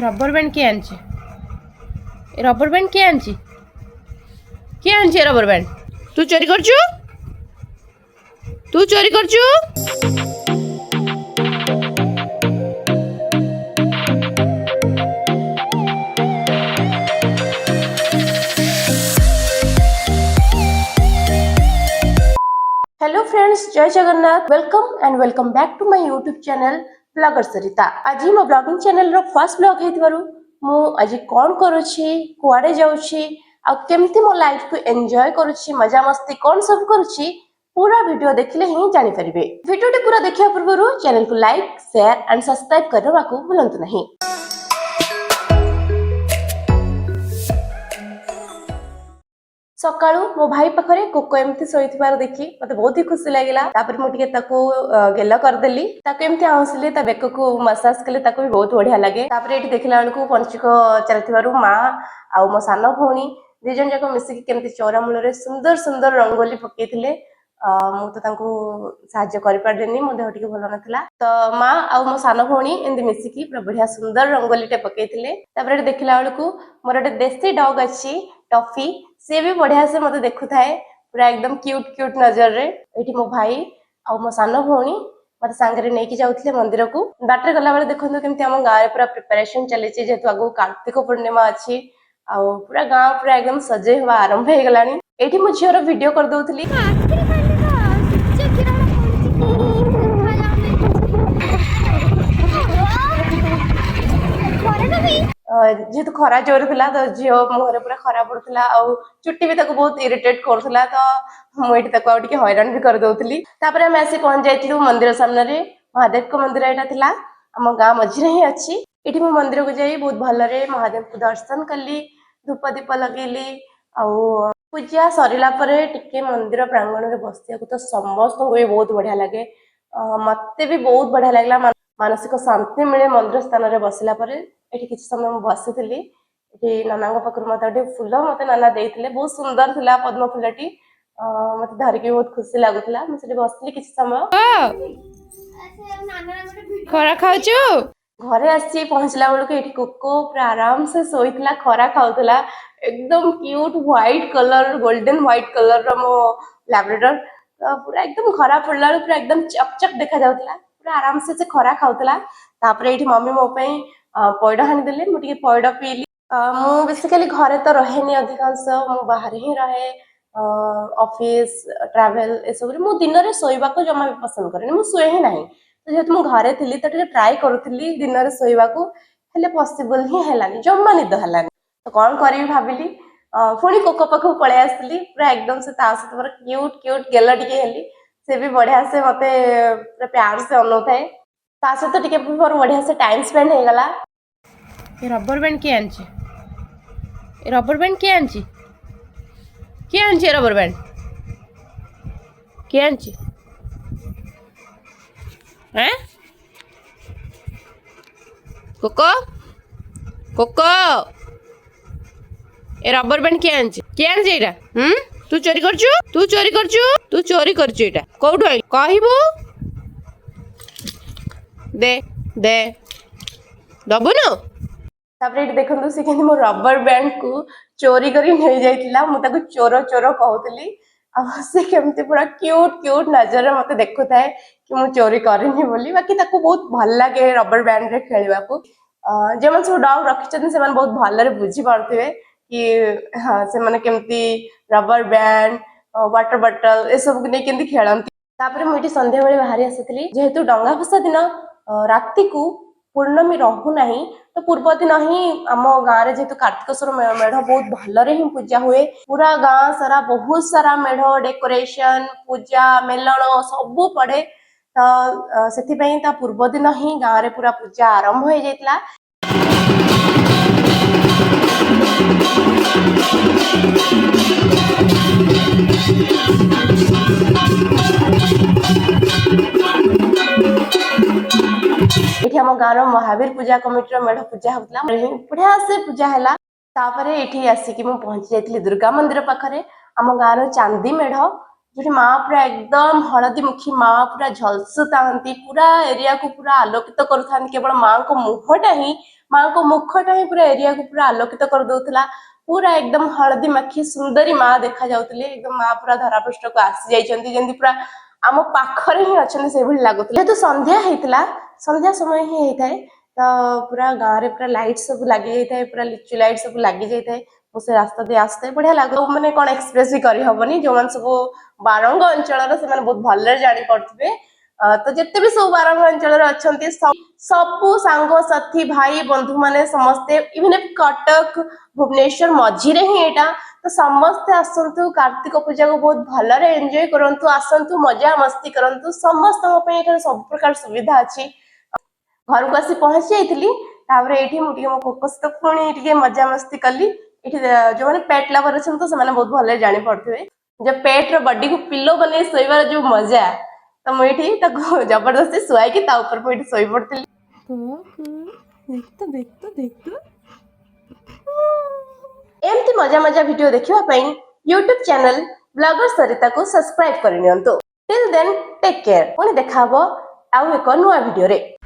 ये rubber band किए आनची ये रबर बैंड किए आनची किए आनची ये रबर बैंड तू चोरी करचू तू चोरी करचू hello friends, Jai Jagannath. Welcome back to my YouTube channel blogger Sarita. आज मो ब्लॉगिंग चैनल रो फर्स्ट ब्लॉग हेतबारु मु आज कोन करूची कुआडे जाउची आ केमती मो लाइफ को एंजॉय करूची मजा मस्ती कोन सब करूची पूरा वीडियो देखले ही जानि परिबे। वीडियो पूरा देखिया पूर्वरु चैनल को लाइक शेयर एंड सब्सक्राइब करबा को भूलंतु नहीं। सकाळू मो भाई पाखरे कोको एमती सोईथिबार देखि मते बहुत ही खुशी लागिला। तापर मु टिके ताको गेला कर देली ताको एमती आउसली ता बेक को मसाज कले ताको भी बहुत बढ़िया लागे। तापर एठी देखिला बेलको पंचक चलथिबारु मा आ मो सानो भौणी दि जन जाको मिसी के केमती चौरा मूल रे सुंदर सुंदर रंगोली पकेइथिले। मु तो तांको साहाय्य करि पारदेनी, मो देह टिके भलो नथिला तो मा आ मो सानो भौणी एंदी मिसी की पूरा बढ़िया सुंदर रंगोली टे पकेइथिले। तापर एठी देखिला बेलको मोर एटे देसी डॉग अछि टॉफी, से भी बढ़िया से मते देखु थाए पूरा एकदम क्यूट क्यूट नजर रे। एठी मो भाई आ मो सानो भौणी मते सांगरे नेकी जाउथले मंदिर को। बाटरे गला बेले देखंतु केमती हम गाय पूरा प्रिपरेशन चली छि, जेतु आगो कार्तिक पूर्णिमा अछि आ पूरा गांव पूरा एकदम सजे हुआ आरंभ हे गलानी। एठी मो झियो वीडियो कर दउथली जेहेतु खरा जोर थिला तो झियो मुहरे पूरा खरा पड़ुला आ चुट्टी भी ताको बहुत इरिटेट करथुला तो मुइठी ताको आउटिके हैरान भी कर दउथली। तापर हम आसी पहुंच जाइतलु मंदिर सामने रे। महादेव को मंदिर एटा थिला हम गां मझिरे ही अछि। एठी मो मंदिर को जाई बहुत भल रे महादेव को दर्शन कली, धूप दीप लगेली आ पूजा सरिला परे टिके मंदिर प्रांगण रे बसिया को तो समस्त को बहुत बढ़िया लागे। मते भी बहुत बढ़िया लागला, मानसिक शांति मिले मंदिर स्थान रे बसिला परे। एठी किछ समय मु बसिथिली, एठी नाना पाखर मते फूल मते नाना देइथिले, बहुत सुंदर थिला पद्म फूलटी। मते धरिके बहुत खुशी लागुथिला। मु सेठी बसली किछ समय खरा खाउछु। घरे आसी पहुंचला बेलको एठी कोको पूरा आराम से सोइथिला, खरा खाउथिला। एकदम cute white colour golden white colour रो मो लैब्राडोर पूरा एकदम खरा पड़ला पूरा एकदम चकचक देखा जाउथिला। पूरा आराम से खरा खाउथिला। तापरे एठी मम्मी मो पई पयड हानि देले, मु टिके पयड पीली। मु बेसिकली घरे तो रहेनी, अधिकांश मु बाहर ही रहे। ऑफिस ट्रैवल ए सब रे मु दिन रे सोइबा को जमा भी पसंद करेनी, मु सोए ही नाही। तो जेहेतु मु घरे थिली तो टिके ट्राई करूथिली दिन रे सोइबा को, हेले पॉसिबल ही हेलानी, जम्मा निद हेलानी। तो कोन करी भाबिली पुणी कोको पाखु पळे आसली। पूरा एकदम से ता सहित पूरा क्यूट क्यूट गेला टिके हेली। से भी बढ़िया से मते पूरा प्यार से अनौथाए, ता सहित टिके मोर बढ़िया से टाइम स्पेंड हे गला। ये रबर बैंड किए आनची ये रबर बैंड किए आनची किए आनची ये रबर बैंड किए आनची हैं कोको कोको ए रबर बैंड किए आनची एटा तू चोरी करचू एटा कोठु आइ कहबो दे दे दबु न। तापर एठी देखंतु से केनी मो रबर बैंड को चोरी करी नै जाइतिला। मु ताको चोर चोर कहउतली आ से केमती पूरा क्यूट क्यूट नजर रे मते देखुथाए कि मु चोरी करिनी बोली। बाकी ताको बहुत भल लागे रबर बैंड रे खेलिबा को। जे मन सब डॉग रखिछन से मन बहुत भल रे बुझी पारथिबे कि हां से माने केमती रबर बैंड वाटर बॉटल ए सब नै केमती खेलंती। तापर मु एठी संध्या बेले बाहरी आसीतली, जेहेतु डंगा भसा दिन राति को पूर्णमी रहू नहीं तो पूर्व दिन ही आम गाँव रे जेहेतु कार्तिकेश्वर मेढ़ बहुत भलरे ही पूजा हुए। पूरा गाँ सारा बहुत सारा मेढ़ डेकोरेशन पूजा मेलण सबू पड़े। तो से पूर्व दिन ही गाँव रे पूरा पूजा आरंभ हो जाइतिला। एठी हम गाँव महावीर पूजा कमिटी मेढ़ पूजा होता बढ़िया से पूजा है। तापर एठी आसिकी मु पहुंची जाइतिली दुर्गा मंदिर पाखरे। आम गाँव चांदी मेढ़ जो माँ पूरा एकदम हलदी मुखी माँ पूरा झलसुता पूरा एरिया को पूरा आलोकित करूँ केवल माँ को मुखटा ही पूरा एरिया को पूरा आलोकित कर दौला पूरा एकदम हलदी माखी सुंदरी माँ देखा जाउतले एकदम माँ पूरा धरापृष्ठ को आसी जाइछन्ती जेंती पूरा आम पाखरे ही अच्छे से लगुला तो संध्या होता संध्या समय ही होता है तो पूरा गाँव में पूरा लाइट सब लगी जाए पूरा लिचु लाइट सब लगी जाए से रास्ता दे आसते बढ़िया लगे मैंने कौन एक्सप्रेस भी करहबनी जो मैंने सब बारंग अंचल से बहुत भले जानी पड़े तो जिते भी सब बारंग अंचल अच्छा सबू सांग साथी भाई बंधु माने समस्ते इवन कटक भुवनेश्वर मझीरे ही यहाँ तो समस्ते आसतु कार्तिक पूजा को बहुत भलरे एंजॉय करंतु आसतु मजा मस्ती करंतु समस्त सब प्रकार सुविधा अच्छी घर को आसी पहुंची जाइली मो कोको सहित पुणी मजा मस्ती कली जो मैंने पेट लवर अच्छा तो से बहुत भले जानी पड़े जो पेट बॉडी को पिलो बन शोबार जो मजा तो मुझे जबरदस्ती शुआई मुझे शोई पड़ी एमती मजा मजा वीडियो देखा यूट्यूब चैनल ब्लॉगर सरिता को सब्सक्राइब करनी टिल देन टेक केयर पुणी देखा आउ एक नुआ वीडियो रे।